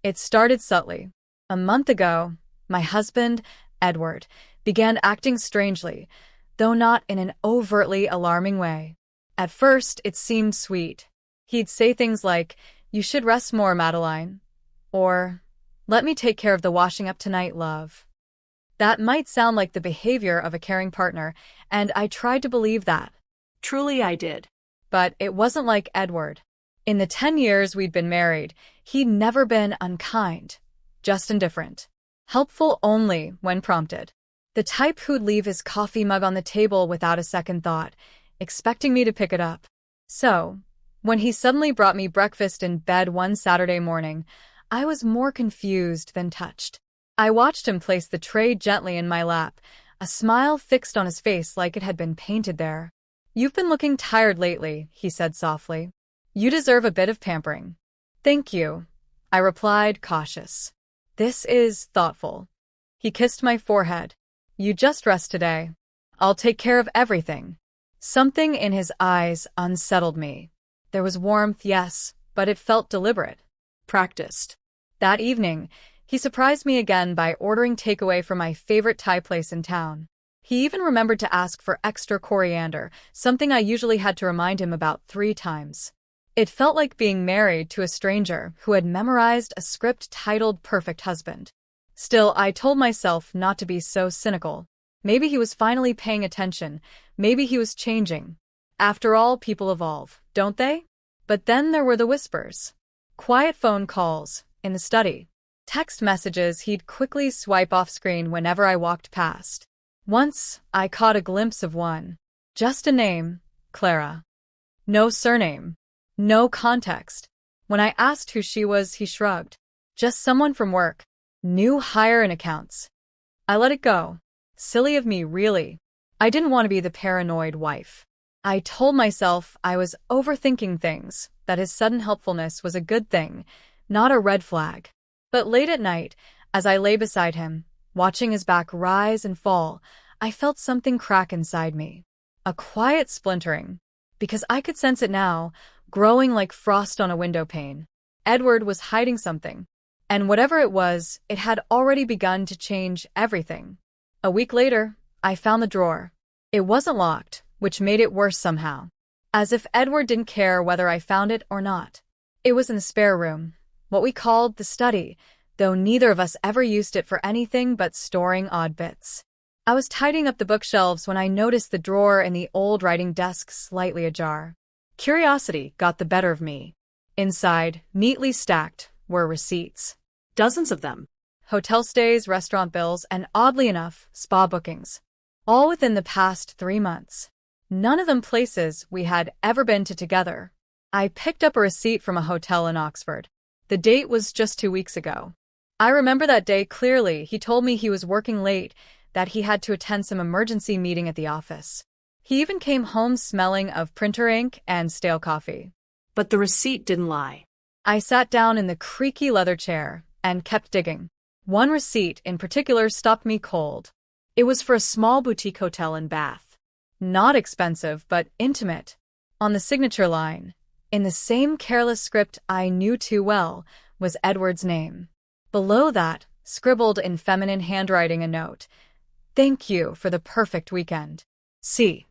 It started subtly. A month ago, my husband, Edward, began acting strangely, though not in an overtly alarming way. At first, it seemed sweet. He'd say things like, "You should rest more, Madeline," or, "Let me take care of the washing up tonight, love." That might sound like the behavior of a caring partner, and I tried to believe that. Truly I did. But it wasn't like Edward. In the 10 years we'd been married, he'd never been unkind, just indifferent. Helpful only when prompted. The type who'd leave his coffee mug on the table without a second thought, expecting me to pick it up. So, when he suddenly brought me breakfast in bed one Saturday morning, I was more confused than touched. I watched him place the tray gently in my lap, a smile fixed on his face like it had been painted there. "You've been looking tired lately," he said softly. "You deserve a bit of pampering." "Thank you," I replied, cautious. "This is thoughtful." He kissed my forehead. "You just rest today. I'll take care of everything." Something in his eyes unsettled me. There was warmth, yes, but it felt deliberate. Practiced. That evening, he surprised me again by ordering takeaway from my favorite Thai place in town. He even remembered to ask for extra coriander, something I usually had to remind him about 3 times. It felt like being married to a stranger who had memorized a script titled Perfect Husband. Still, I told myself not to be so cynical. Maybe he was finally paying attention. Maybe he was changing. After all, people evolve, don't they? But then there were the whispers. Quiet phone calls, in the study. Text messages he'd quickly swipe off screen whenever I walked past. Once, I caught a glimpse of one. Just a name, Clara. No surname. No context. When I asked who she was, he shrugged. Just someone from work. New hire in accounts. I let it go. Silly of me, really. I didn't want to be the paranoid wife. I told myself I was overthinking things, that his sudden helpfulness was a good thing, not a red flag. But late at night, as I lay beside him, watching his back rise and fall, I felt something crack inside me. A quiet splintering. Because I could sense it now, growing like frost on a window pane. Edward was hiding something. And whatever it was, it had already begun to change everything. A week later, I found the drawer. It wasn't locked, which made it worse somehow. As if Edward didn't care whether I found it or not. It was in the spare room, what we called the study, though neither of us ever used it for anything but storing odd bits. I was tidying up the bookshelves when I noticed the drawer in the old writing desk slightly ajar. Curiosity got the better of me. Inside, neatly stacked, were receipts. Dozens of them. Hotel stays, restaurant bills, and oddly enough, spa bookings. All within the past 3 months. None of them places we had ever been to together. I picked up a receipt from a hotel in Oxford. The date was just 2 weeks ago. I remember that day clearly. He told me he was working late, that he had to attend some emergency meeting at the office. He even came home smelling of printer ink and stale coffee. But the receipt didn't lie. I sat down in the creaky leather chair and kept digging. One receipt in particular stopped me cold. It was for a small boutique hotel in Bath. Not expensive, but intimate. On the signature line, in the same careless script I knew too well, was Edward's name. Below that, scribbled in feminine handwriting, a note. "Thank you for the perfect weekend. See,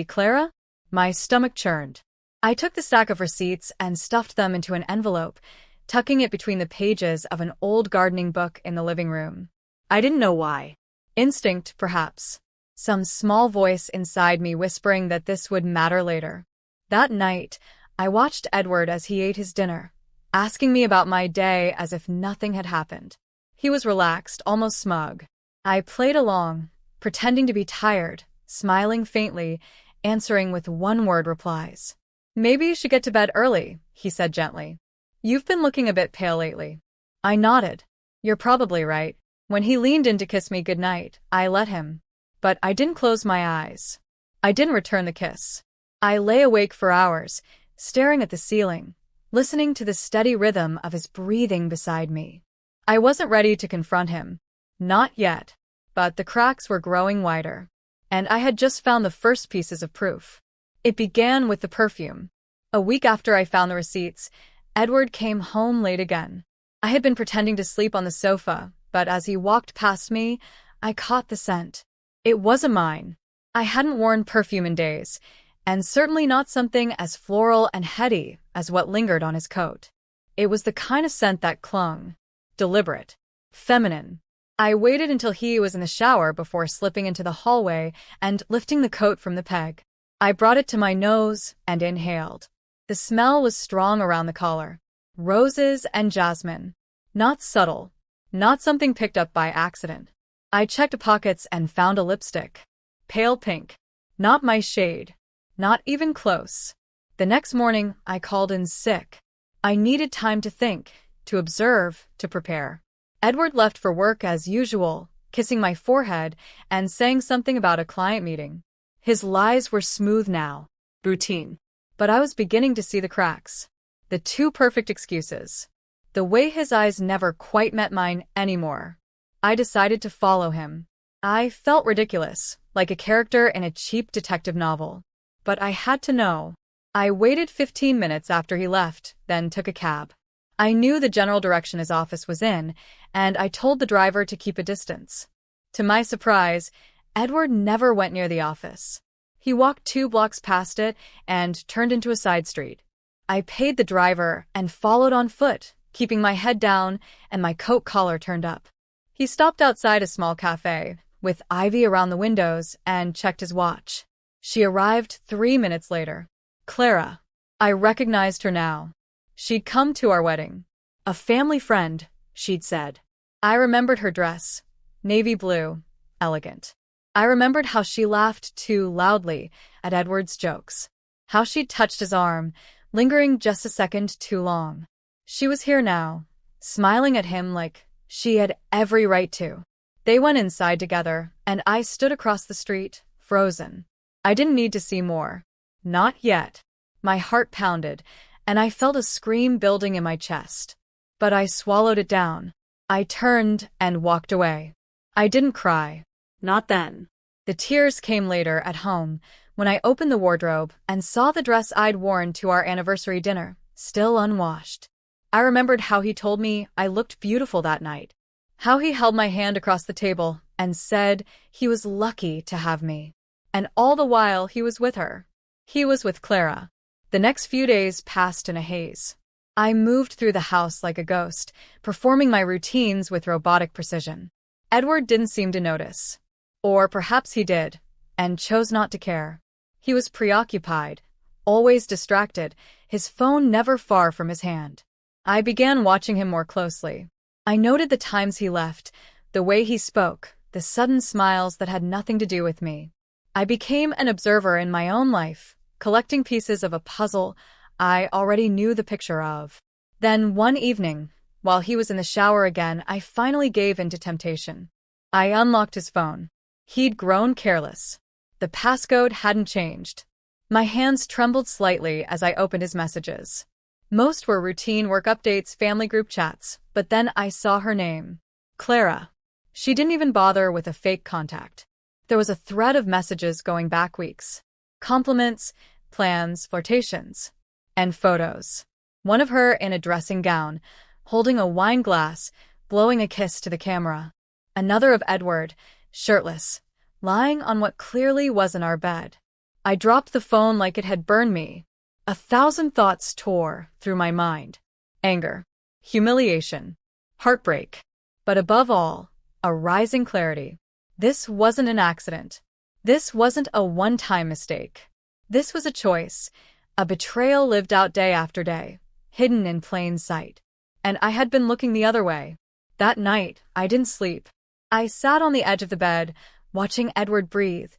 Clara?" My stomach churned. I took the stack of receipts and stuffed them into an envelope, tucking it between the pages of an old gardening book in the living room. I didn't know why. Instinct, perhaps. Some small voice inside me whispering that this would matter later. That night, I watched Edward as he ate his dinner, asking me about my day as if nothing had happened. He was relaxed, almost smug. I played along, pretending to be tired, smiling faintly, answering with one-word replies. "Maybe you should get to bed early," he said gently. "You've been looking a bit pale lately." I nodded. "You're probably right." When he leaned in to kiss me goodnight, I let him. But I didn't close my eyes. I didn't return the kiss. I lay awake for hours, staring at the ceiling, listening to the steady rhythm of his breathing beside me. I wasn't ready to confront him. Not yet. But the cracks were growing wider. And I had just found the first pieces of proof. It began with the perfume. A week after I found the receipts, Edward came home late again. I had been pretending to sleep on the sofa, but as he walked past me, I caught the scent. It wasn't mine. I hadn't worn perfume in days, and certainly not something as floral and heady as what lingered on his coat. It was the kind of scent that clung. Deliberate. Feminine. I waited until he was in the shower before slipping into the hallway and lifting the coat from the peg. I brought it to my nose and inhaled. The smell was strong around the collar. Roses and jasmine. Not subtle. Not something picked up by accident. I checked pockets and found a lipstick. Pale pink. Not my shade. Not even close. The next morning, I called in sick. I needed time to think, to observe, to prepare. Edward left for work as usual, kissing my forehead and saying something about a client meeting. His lies were smooth now. Routine. But I was beginning to see the cracks. The two perfect excuses. The way his eyes never quite met mine anymore. I decided to follow him. I felt ridiculous, like a character in a cheap detective novel. But I had to know. I waited 15 minutes after he left, then took a cab. I knew the general direction his office was in, and I told the driver to keep a distance. To my surprise, Edward never went near the office. He walked 2 blocks past it and turned into a side street. I paid the driver and followed on foot, keeping my head down and my coat collar turned up. He stopped outside a small cafe, with ivy around the windows, and checked his watch. She arrived 3 minutes later. Clara. I recognized her now. She'd come to our wedding. A family friend, she'd said. I remembered her dress. Navy blue. Elegant. I remembered how she laughed too loudly at Edward's jokes. How she'd touched his arm, lingering just a second too long. She was here now, smiling at him like she had every right to. They went inside together, and I stood across the street, frozen. I didn't need to see more. Not yet. My heart pounded, and I felt a scream building in my chest. But I swallowed it down. I turned and walked away. I didn't cry. Not then. The tears came later at home, when I opened the wardrobe and saw the dress I'd worn to our anniversary dinner, still unwashed. I remembered how he told me I looked beautiful that night. How he held my hand across the table and said he was lucky to have me. And all the while he was with her. He was with Clara. The next few days passed in a haze. I moved through the house like a ghost, performing my routines with robotic precision. Edward didn't seem to notice. Or perhaps he did, and chose not to care. He was preoccupied, always distracted, his phone never far from his hand. I began watching him more closely. I noted the times he left, the way he spoke, the sudden smiles that had nothing to do with me. I became an observer in my own life, collecting pieces of a puzzle I already knew the picture of. Then one evening, while he was in the shower again, I finally gave in to temptation. I unlocked his phone. He'd grown careless. The passcode hadn't changed. My hands trembled slightly as I opened his messages. Most were routine work updates, family group chats, but then I saw her name. Clara. She didn't even bother with a fake contact. There was a thread of messages going back weeks. Compliments, plans, flirtations, and photos. One of her in a dressing gown, holding a wine glass, blowing a kiss to the camera. Another of Edward, shirtless, lying on what clearly wasn't our bed. I dropped the phone like it had burned me. 1,000 thoughts tore through my mind. Anger, humiliation, heartbreak, but above all, a rising clarity. This wasn't an accident. This wasn't a one-time mistake. This was a choice, a betrayal lived out day after day, hidden in plain sight. And I had been looking the other way. That night, I didn't sleep. I sat on the edge of the bed, watching Edward breathe,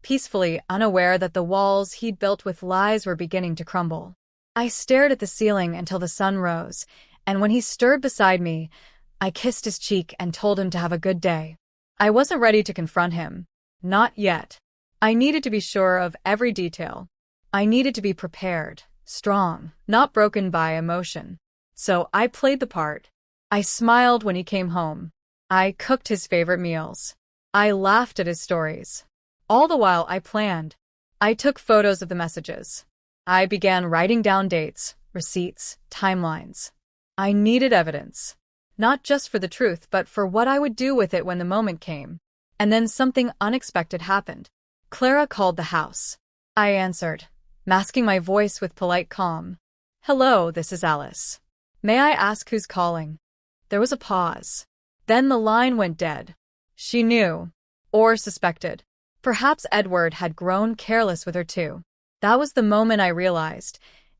peacefully unaware that the walls he'd built with lies were beginning to crumble. I stared at the ceiling until the sun rose, and when he stirred beside me, I kissed his cheek and told him to have a good day. I wasn't ready to confront him. Not yet. I needed to be sure of every detail. I needed to be prepared, strong, not broken by emotion. So I played the part. I smiled when he came home. I cooked his favorite meals. I laughed at his stories. All the while I planned. I took photos of the messages. I began writing down dates, receipts, timelines. I needed evidence. not just for the truth, but for what I would do with it when the moment came. And then something unexpected happened. Clara called the house. I answered, masking my voice with polite calm. "Hello, this is Alice. May I ask who's calling?" There was a pause. Then the line went dead. She knew, or suspected. Perhaps Edward had grown careless with her too. That was the moment I realized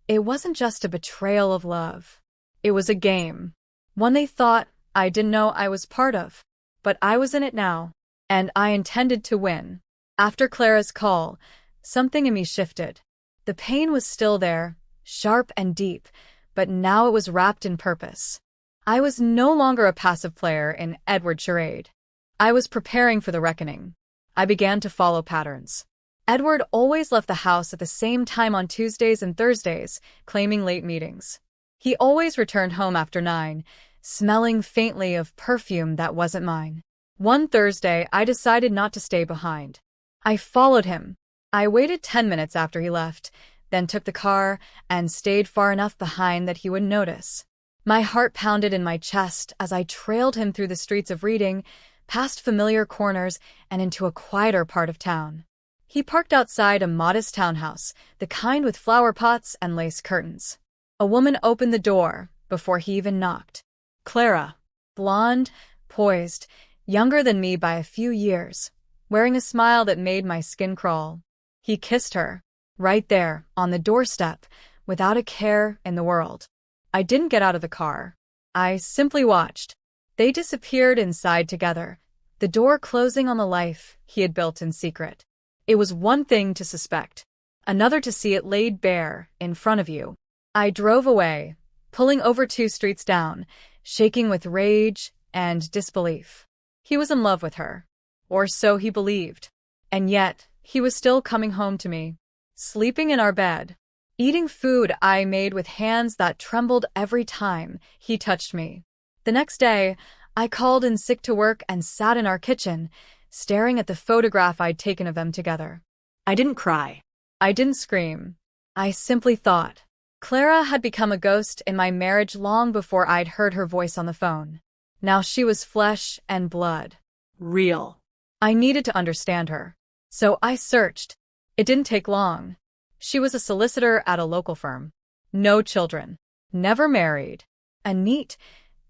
it wasn't just a betrayal of love. It was a game. One they thought I didn't know I was part of. But I was in it now, and I intended to win. After Clara's call, something in me shifted. The pain was still there, sharp and deep, but now it was wrapped in purpose. I was no longer a passive player in Edward's charade. I was preparing for the reckoning. I began to follow patterns. Edward always left the house at the same time on Tuesdays and Thursdays, claiming late meetings. He always returned home after 9, smelling faintly of perfume that wasn't mine. One Thursday, I decided not to stay behind. I followed him. I waited 10 minutes after he left, then took the car and stayed far enough behind that he wouldn't notice. My heart pounded in my chest as I trailed him through the streets of Reading, past familiar corners and into a quieter part of town. He parked outside a modest townhouse, the kind with flower pots and lace curtains. A woman opened the door before he even knocked. Clara, blonde, poised, younger than me by a few years, wearing a smile that made my skin crawl. He kissed her, right there, on the doorstep, without a care in the world. I didn't get out of the car. I simply watched. They disappeared inside together, the door closing on the life he had built in secret. It was one thing to suspect, another to see it laid bare in front of you. I drove away, pulling over 2 streets down, shaking with rage and disbelief. He was in love with her, or so he believed. And yet, he was still coming home to me, sleeping in our bed, eating food I made with hands that trembled every time he touched me. The next day, I called in sick to work and sat in our kitchen, staring at the photograph I'd taken of them together. I didn't cry. I didn't scream. I simply thought. Clara had become a ghost in my marriage long before I'd heard her voice on the phone. Now she was flesh and blood. Real. I needed to understand her. So I searched. It didn't take long. She was a solicitor at a local firm. No children. Never married. A neat,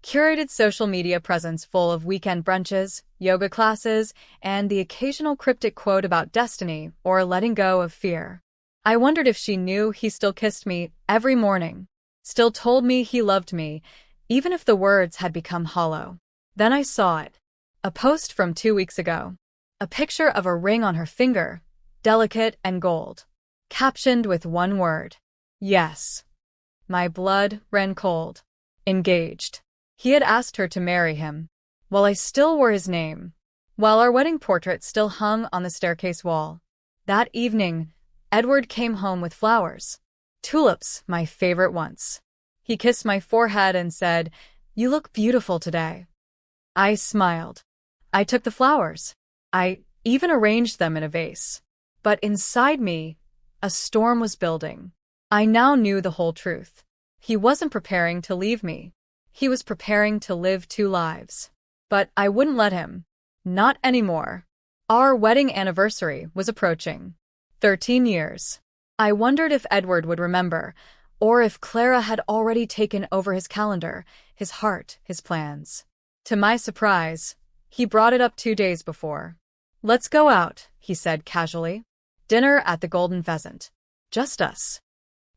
curated social media presence full of weekend brunches, yoga classes, and the occasional cryptic quote about destiny or letting go of fear. I wondered if she knew he still kissed me every morning, still told me he loved me, even if the words had become hollow. Then I saw it. A post from 2 weeks ago. A picture of a ring on her finger, delicate and gold, captioned with one word. Yes. My blood ran cold. Engaged. He had asked her to marry him, while I still wore his name, while our wedding portrait still hung on the staircase wall. That evening, Edward came home with flowers. Tulips, my favorite ones. He kissed my forehead and said, "You look beautiful today." I smiled. I took the flowers. I even arranged them in a vase. But inside me, a storm was building. I now knew the whole truth. He wasn't preparing to leave me. He was preparing to live 2 lives. But I wouldn't let him. Not anymore. Our wedding anniversary was approaching. 13 years. I wondered if Edward would remember, or if Clara had already taken over his calendar, his heart, his plans. To my surprise, he brought it up 2 days before. "Let's go out," he said casually. "Dinner at the Golden Pheasant. Just us."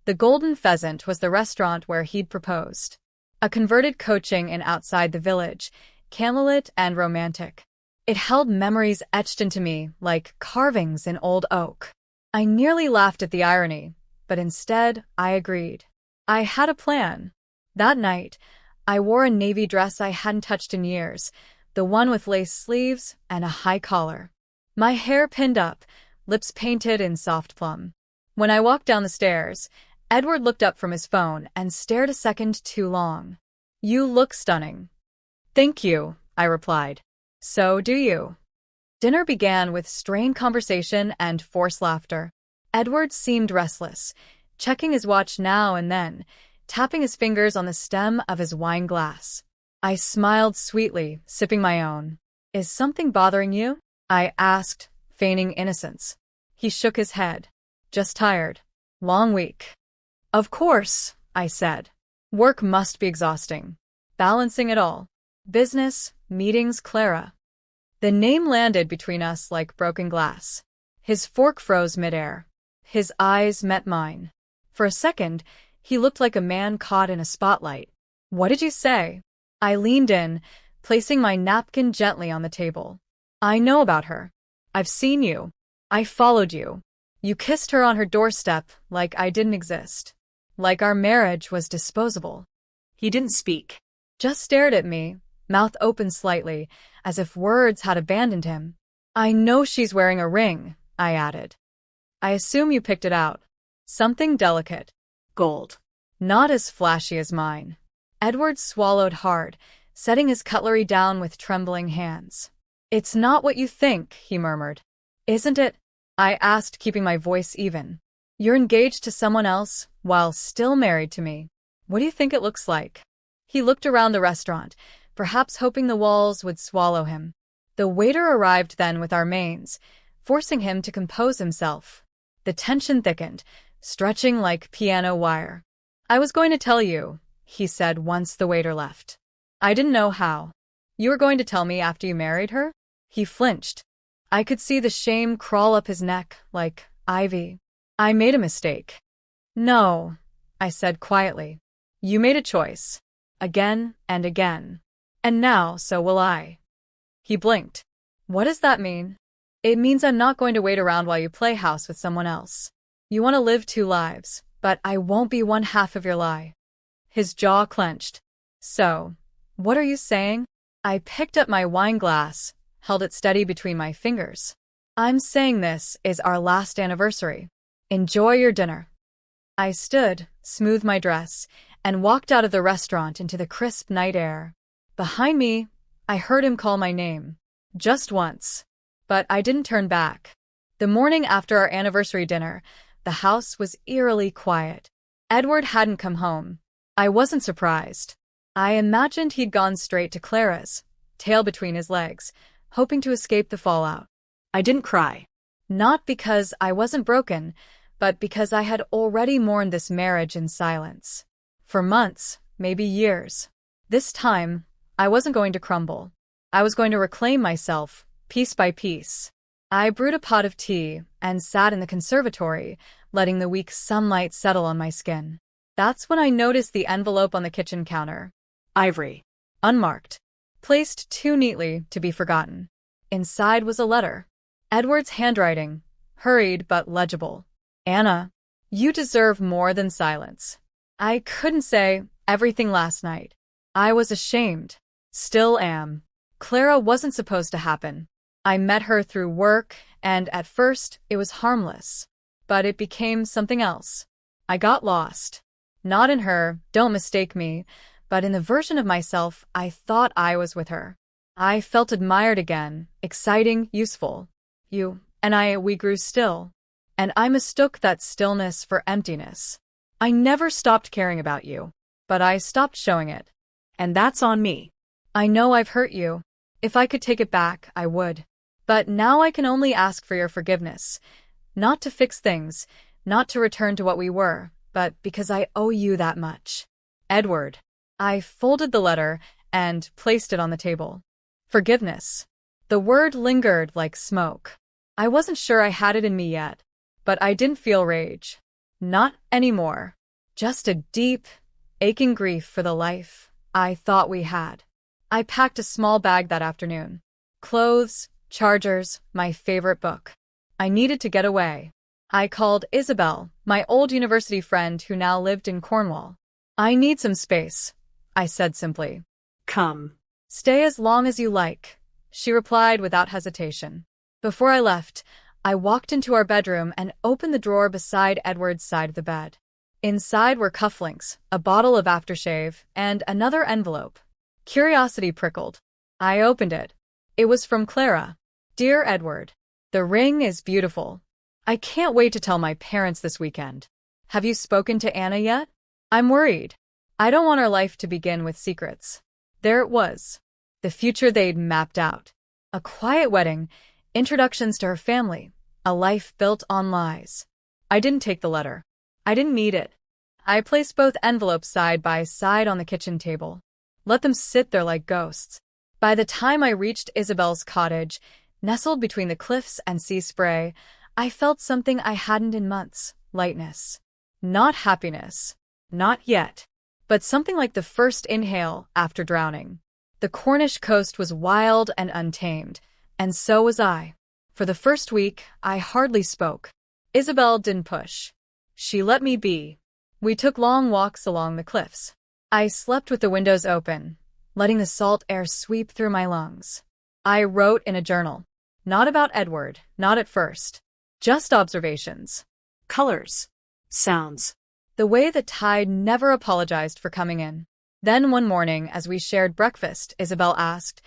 The Golden Pheasant was the restaurant where he'd proposed. A converted coaching inn outside the village, candlelit and romantic. It held memories etched into me like carvings in old oak. I nearly laughed at the irony, but instead I agreed. I had a plan. That night, I wore a navy dress I hadn't touched in years, the one with lace sleeves and a high collar. My hair pinned up, lips painted in soft plum. When I walked down the stairs, Edward looked up from his phone and stared a second too long. "You look stunning." "Thank you," I replied. "So do you." Dinner began with strained conversation and forced laughter. Edward seemed restless, checking his watch now and then, tapping his fingers on the stem of his wine glass. I smiled sweetly, sipping my own. Is something bothering you? I asked, feigning innocence. He shook his head. Just tired. Long week. Of course, I said. Work must be exhausting. Balancing it all. Business, meetings, Clara. The name landed between us like broken glass. His fork froze midair. His eyes met mine. For a second, he looked like a man caught in a spotlight. What did you say? I leaned in, placing my napkin gently on the table. I know about her. I've seen you. I followed you. You kissed her on her doorstep like I didn't exist. Like our marriage was disposable. He didn't speak. Just stared at me, mouth open slightly, as if words had abandoned him. I know she's wearing a ring, I added. I assume you picked it out. Something delicate. Gold. Not as flashy as mine. Edward swallowed hard, setting his cutlery down with trembling hands. It's not what you think, he murmured. Isn't it? I asked, keeping my voice even. You're engaged to someone else, while still married to me. What do you think it looks like? He looked around the restaurant, perhaps hoping the walls would swallow him. The waiter arrived then with our mains, forcing him to compose himself. The tension thickened, stretching like piano wire. I was going to tell you, he said once the waiter left. I didn't know how. You were going to tell me after you married her? He flinched. I could see the shame crawl up his neck like ivy. I made a mistake. No, I said quietly. You made a choice. Again and again. And now so will I. He blinked. What does that mean? It means I'm not going to wait around while you play house with someone else. You want to live two lives, but I won't be one half of your lie. His jaw clenched. So, what are you saying? I picked up my wine glass, held it steady between my fingers. I'm saying this is our last anniversary. Enjoy your dinner. I stood, smoothed my dress, and walked out of the restaurant into the crisp night air. Behind me, I heard him call my name. Just once. But I didn't turn back. The morning after our anniversary dinner, the house was eerily quiet. Edward hadn't come home. I wasn't surprised. I imagined he'd gone straight to Clara's, tail between his legs, hoping to escape the fallout. I didn't cry. Not because I wasn't broken, but because I had already mourned this marriage in silence. For months, maybe years. This time, I wasn't going to crumble. I was going to reclaim myself, piece by piece. I brewed a pot of tea and sat in the conservatory, letting the weak sunlight settle on my skin. That's when I noticed the envelope on the kitchen counter. Ivory. Unmarked. Placed too neatly to be forgotten. Inside was a letter. Edward's handwriting, hurried but legible. Anna, you deserve more than silence. I couldn't say everything last night. I was ashamed. Still am. Clara wasn't supposed to happen. I met her through work, and at first it was harmless. But it became something else. I got lost. Not in her, don't mistake me, but in the version of myself I thought I was with her. I felt admired again, exciting, useful. You and I, we grew still. And I mistook that stillness for emptiness. I never stopped caring about you, but I stopped showing it. And that's on me. I know I've hurt you. If I could take it back, I would. But now I can only ask for your forgiveness. Not to fix things, not to return to what we were, but because I owe you that much. Edward. I folded the letter and placed it on the table. Forgiveness. The word lingered like smoke. I wasn't sure I had it in me yet, but I didn't feel rage. Not anymore. Just a deep, aching grief for the life I thought we had. I packed a small bag that afternoon. Clothes, chargers, my favorite book. I needed to get away. I called Isabel, my old university friend who now lived in Cornwall. I need some space, I said simply. Come. Stay as long as you like, she replied without hesitation. Before I left, I walked into our bedroom and opened the drawer beside Edward's side of the bed. Inside were cufflinks, a bottle of aftershave, and another envelope. Curiosity prickled. I opened it. It was from Clara. Dear Edward, the ring is beautiful. I can't wait to tell my parents this weekend. Have you spoken to Anna yet? I'm worried. I don't want our life to begin with secrets. There it was. The future they'd mapped out. A quiet wedding, introductions to her family, a life built on lies. I didn't take the letter. I didn't need it. I placed both envelopes side by side on the kitchen table. Let them sit there like ghosts. By the time I reached Isabel's cottage, nestled between the cliffs and sea spray, I felt something I hadn't in months. Lightness. Not happiness. Not yet. But something like the first inhale after drowning. The Cornish coast was wild and untamed, and so was I. For the first week, I hardly spoke. Isabel didn't push. She let me be. We took long walks along the cliffs. I slept with the windows open, letting the salt air sweep through my lungs. I wrote in a journal. Not about Edward, not at first. Just observations. Colors. Sounds. The way the tide never apologized for coming in. Then one morning, as we shared breakfast, Isabel asked,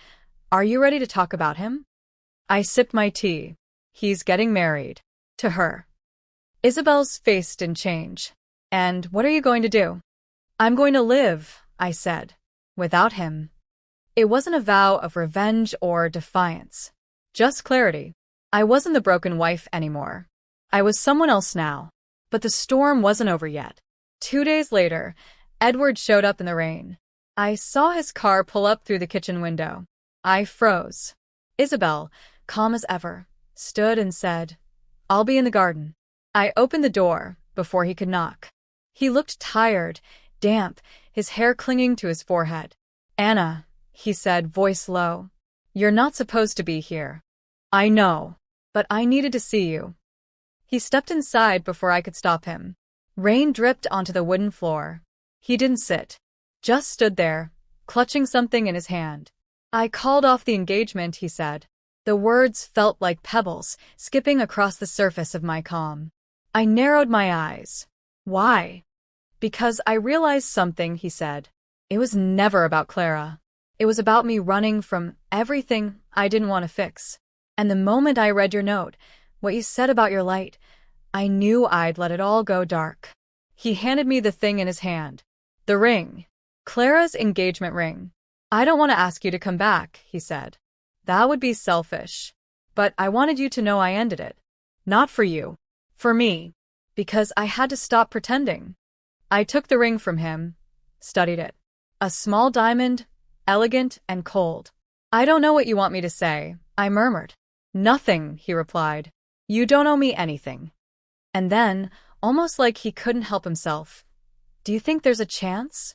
"Are you ready to talk about him?" I sipped my tea. He's getting married. To her. Isabel's face didn't change. "And what are you going to do?" "I'm going to live," I said. "Without him." It wasn't a vow of revenge or defiance. Just clarity. I wasn't the broken wife anymore. I was someone else now. But the storm wasn't over yet. 2 days later, Edward showed up in the rain. I saw his car pull up through the kitchen window. I froze. Isabel, calm as ever, stood and said, "I'll be in the garden." I opened the door before he could knock. He looked tired, damp, his hair clinging to his forehead. "Anna," he said, voice low, "you're not supposed to be here." "I know, but I needed to see you." He stepped inside before I could stop him. Rain dripped onto the wooden floor. He didn't sit, just stood there, clutching something in his hand. "I called off the engagement," he said. The words felt like pebbles, skipping across the surface of my calm. I narrowed my eyes. "Why?" "Because I realized something," he said. "It was never about Clara. It was about me running from everything I didn't want to fix. And the moment I read your note, what you said about your light, I knew I'd let it all go dark." He handed me the thing in his hand. The ring. Clara's engagement ring. "I don't want to ask you to come back," he said. "That would be selfish. But I wanted you to know I ended it. Not for you. For me. Because I had to stop pretending." I took the ring from him, studied it. A small diamond, elegant and cold. "I don't know what you want me to say," I murmured. "Nothing," he replied. "You don't owe me anything." And then, almost like he couldn't help himself, "Do you think there's a chance?"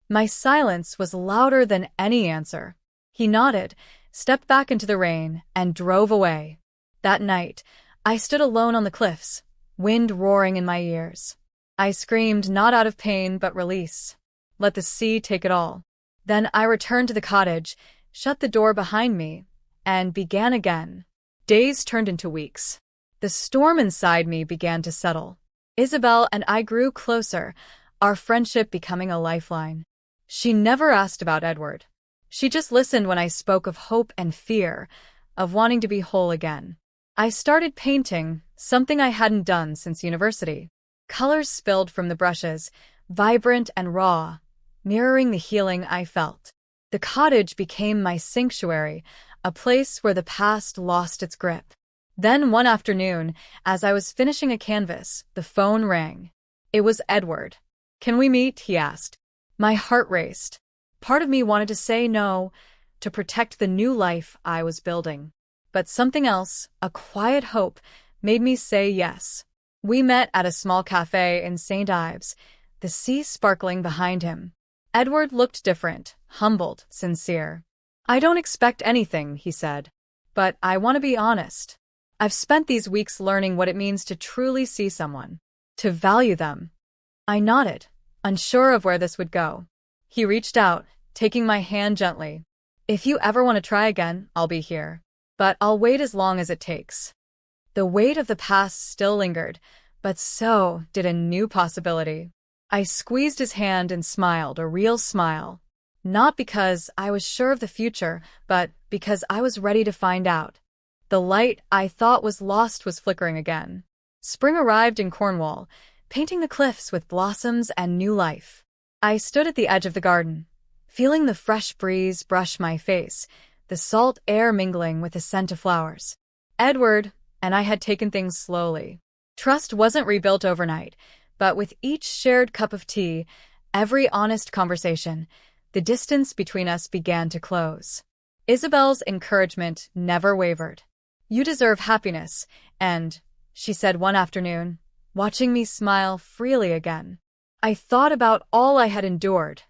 My silence was louder than any answer. He nodded, stepped back into the rain, and drove away. That night, I stood alone on the cliffs, wind roaring in my ears. I screamed not out of pain but release. Let the sea take it all. Then I returned to the cottage, shut the door behind me, and began again. Days turned into weeks. The storm inside me began to settle. Isabel and I grew closer, our friendship becoming a lifeline. She never asked about Edward. She just listened when I spoke of hope and fear, of wanting to be whole again. I started painting, something I hadn't done since university. Colors spilled from the brushes, vibrant and raw, mirroring the healing I felt. The cottage became my sanctuary, a place where the past lost its grip. Then one afternoon, as I was finishing a canvas, the phone rang. It was Edward. "Can we meet?" he asked. My heart raced. Part of me wanted to say no, to protect the new life I was building. But something else, a quiet hope, made me say yes. We met at a small cafe in St. Ives, the sea sparkling behind him. Edward looked different, humbled, sincere. "I don't expect anything," he said. "But I want to be honest. I've spent these weeks learning what it means to truly see someone, to value them." I nodded, unsure of where this would go. He reached out, taking my hand gently. "If you ever want to try again, I'll be here. But I'll wait as long as it takes." The weight of the past still lingered, but so did a new possibility. I squeezed his hand and smiled, a real smile. Not because I was sure of the future, but because I was ready to find out. The light I thought was lost was flickering again. Spring arrived in Cornwall, painting the cliffs with blossoms and new life. I stood at the edge of the garden, feeling the fresh breeze brush my face, the salt air mingling with the scent of flowers. Edward and I had taken things slowly. Trust wasn't rebuilt overnight, but with each shared cup of tea, every honest conversation, the distance between us began to close. Isabel's encouragement never wavered. "You deserve happiness," and she said one afternoon, watching me smile freely again. I thought about all I had endured,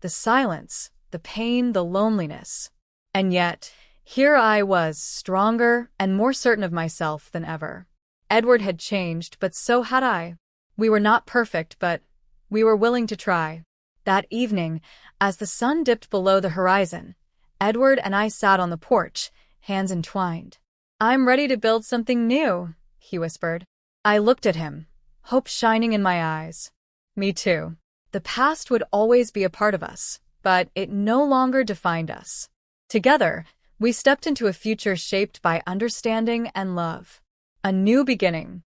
the silence, the pain, the loneliness. And yet, here I was, stronger and more certain of myself than ever. Edward had changed, but so had I. We were not perfect, but we were willing to try. That evening, as the sun dipped below the horizon, Edward and I sat on the porch, hands entwined. "I'm ready to build something new," he whispered. I looked at him, hope shining in my eyes. Me too. The past would always be a part of us, but it no longer defined us. Together, we stepped into a future shaped by understanding and love. A new beginning,